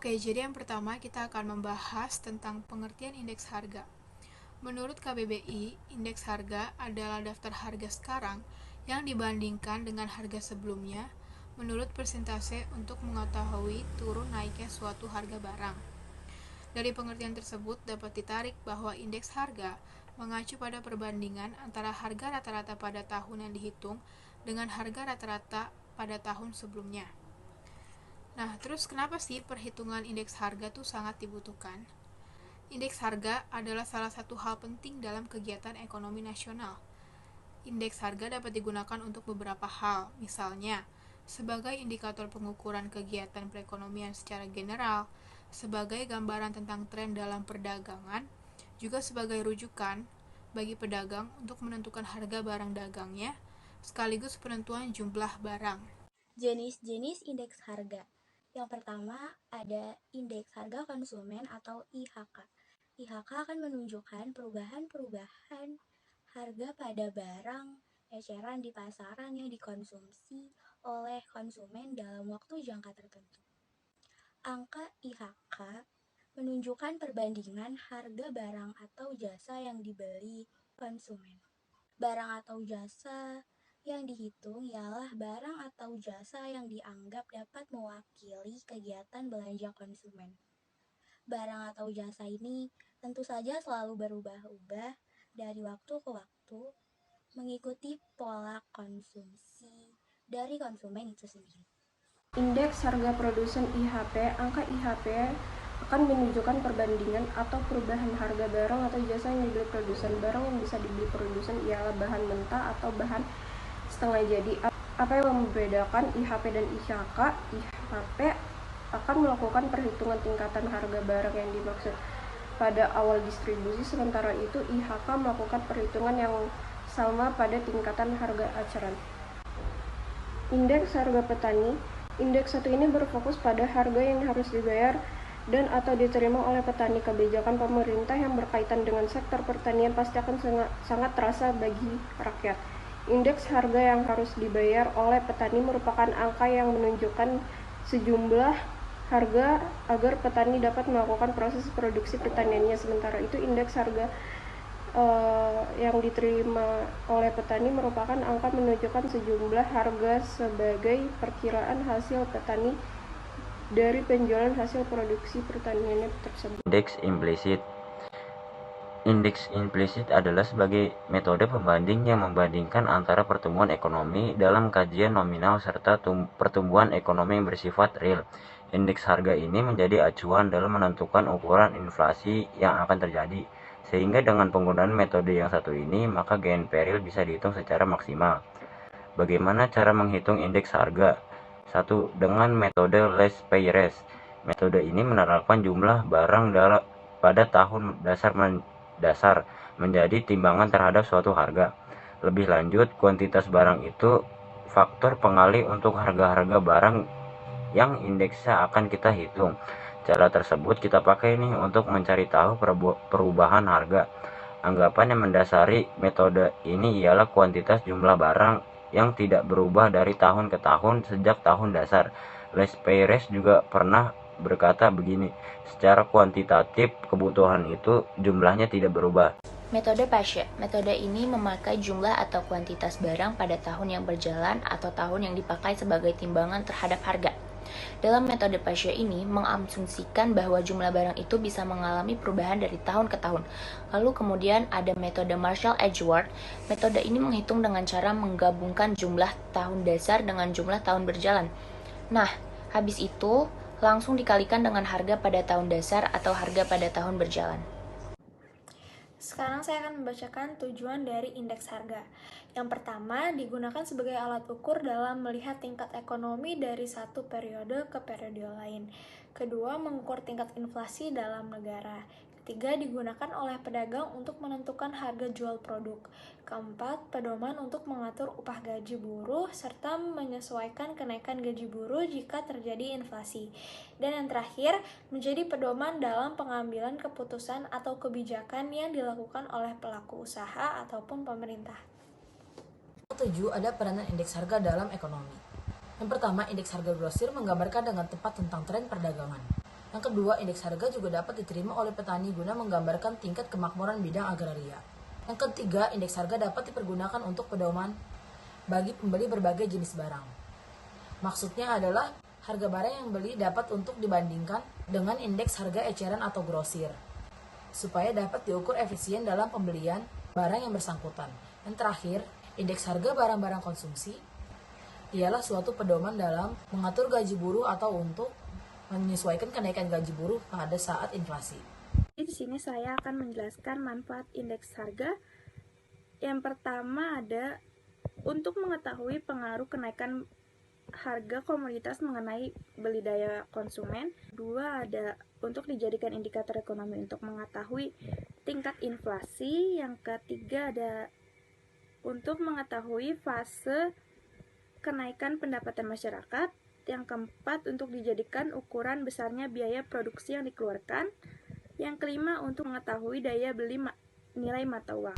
Oke, jadi yang pertama kita akan membahas tentang pengertian indeks harga. Menurut KBBI, indeks harga adalah daftar harga sekarang yang dibandingkan dengan harga sebelumnya menurut persentase untuk mengetahui turun naiknya suatu harga barang. Dari pengertian tersebut dapat ditarik bahwa indeks harga mengacu pada perbandingan antara harga rata-rata pada tahun yang dihitung dengan harga rata-rata pada tahun sebelumnya. Nah, terus kenapa sih perhitungan indeks harga tuh sangat dibutuhkan? Indeks harga adalah salah satu hal penting dalam kegiatan ekonomi nasional. Indeks harga dapat digunakan untuk beberapa hal, misalnya sebagai indikator pengukuran kegiatan perekonomian secara general, sebagai gambaran tentang tren dalam perdagangan, juga sebagai rujukan bagi pedagang untuk menentukan harga barang dagangnya, sekaligus penentuan jumlah barang. Jenis-jenis indeks harga. Yang pertama ada indeks harga konsumen atau IHK. IHK akan menunjukkan perubahan-perubahan harga pada barang eceran di pasaran yang dikonsumsi oleh konsumen dalam waktu jangka tertentu. Angka IHK menunjukkan perbandingan harga barang atau jasa yang dibeli konsumen. Barang atau jasa yang dihitung ialah barang atau jasa yang dianggap dapat mewakili kegiatan belanja konsumen. Barang atau jasa ini tentu saja selalu berubah-ubah dari waktu ke waktu mengikuti pola konsumsi dari konsumen itu sendiri. Indeks harga produsen IHP, angka IHP akan menunjukkan perbandingan atau perubahan harga barang atau jasa yang dibeli produsen. Barang yang bisa dibeli produsen ialah bahan mentah atau bahan setengah jadi. Apa yang membedakan IHP dan IHK? IHP akan melakukan perhitungan tingkatan harga barang yang dimaksud pada awal distribusi, sementara itu IHK melakukan perhitungan yang sama pada tingkatan harga eceran. Indeks harga petani. Indeks satu ini berfokus pada harga yang harus dibayar dan atau diterima oleh petani. Kebijakan pemerintah yang berkaitan dengan sektor pertanian pasti akan sangat terasa bagi rakyat. Indeks harga yang harus dibayar oleh petani merupakan angka yang menunjukkan sejumlah harga agar petani dapat melakukan proses produksi pertaniannya. Sementara itu indeks harga yang diterima oleh petani merupakan angka menunjukkan sejumlah harga sebagai perkiraan hasil petani dari penjualan hasil produksi pertaniannya tersebut. Indeks implisit adalah sebagai metode pembanding yang membandingkan antara pertumbuhan ekonomi dalam kajian nominal serta pertumbuhan ekonomi yang bersifat real. Indeks harga ini menjadi acuan dalam menentukan ukuran inflasi yang akan terjadi. Sehingga dengan penggunaan metode yang satu ini, maka GNP real bisa dihitung secara maksimal. Bagaimana cara menghitung indeks harga? 1. Dengan metode less pay rest. Metode ini menerapkan jumlah barang pada tahun dasar menjadi timbangan terhadap suatu harga. Lebih lanjut, kuantitas barang itu faktor pengalih untuk harga-harga barang yang indeksnya akan kita hitung. Cara tersebut kita pakai nih untuk mencari tahu perubahan harga. Anggapan yang mendasari metode ini ialah kuantitas jumlah barang yang tidak berubah dari tahun ke tahun sejak tahun dasar. Les Peirez juga pernah berkata begini, secara kuantitatif kebutuhan itu jumlahnya tidak berubah. Metode Paasche. Metode ini memakai jumlah atau kuantitas barang pada tahun yang berjalan atau tahun yang dipakai sebagai timbangan terhadap harga. Dalam metode Paasche ini mengasumsikan bahwa jumlah barang itu bisa mengalami perubahan dari tahun ke tahun. Lalu kemudian ada metode Marshall-Edgeworth. Metode ini menghitung dengan cara menggabungkan jumlah tahun dasar dengan jumlah tahun berjalan. Nah, habis itu langsung dikalikan dengan harga pada tahun dasar atau harga pada tahun berjalan. Sekarang saya akan membacakan tujuan dari indeks harga. Yang pertama, digunakan sebagai alat ukur dalam melihat tingkat ekonomi dari satu periode ke periode lain. Kedua, mengukur tingkat inflasi dalam negara. Ketiga, digunakan oleh pedagang untuk menentukan harga jual produk. Keempat, pedoman untuk mengatur upah gaji buruh serta menyesuaikan kenaikan gaji buruh jika terjadi inflasi. Dan yang terakhir, menjadi pedoman dalam pengambilan keputusan atau kebijakan yang dilakukan oleh pelaku usaha ataupun pemerintah. 7. Ada peranan indeks harga dalam ekonomi. Yang pertama, indeks harga grosir menggambarkan dengan tepat tentang tren perdagangan. Yang kedua, indeks harga juga dapat diterima oleh petani guna menggambarkan tingkat kemakmuran bidang agraria. Yang ketiga, indeks harga dapat dipergunakan untuk pedoman bagi pembeli berbagai jenis barang. Maksudnya adalah harga barang yang beli dapat untuk dibandingkan dengan indeks harga eceran atau grosir, supaya dapat diukur efisien dalam pembelian barang yang bersangkutan. Yang terakhir, indeks harga barang-barang konsumsi ialah suatu pedoman dalam mengatur gaji buruh atau untuk menyesuaikan kenaikan gaji buruh pada saat inflasi. Di sini saya akan menjelaskan manfaat indeks harga. Yang pertama ada untuk mengetahui pengaruh kenaikan harga komoditas mengenai beli daya konsumen. Dua, ada untuk dijadikan indikator ekonomi untuk mengetahui tingkat inflasi. Yang ketiga, ada untuk mengetahui fase kenaikan pendapatan masyarakat. Yang keempat, untuk dijadikan ukuran besarnya biaya produksi yang dikeluarkan. Yang kelima, untuk mengetahui daya beli nilai mata uang.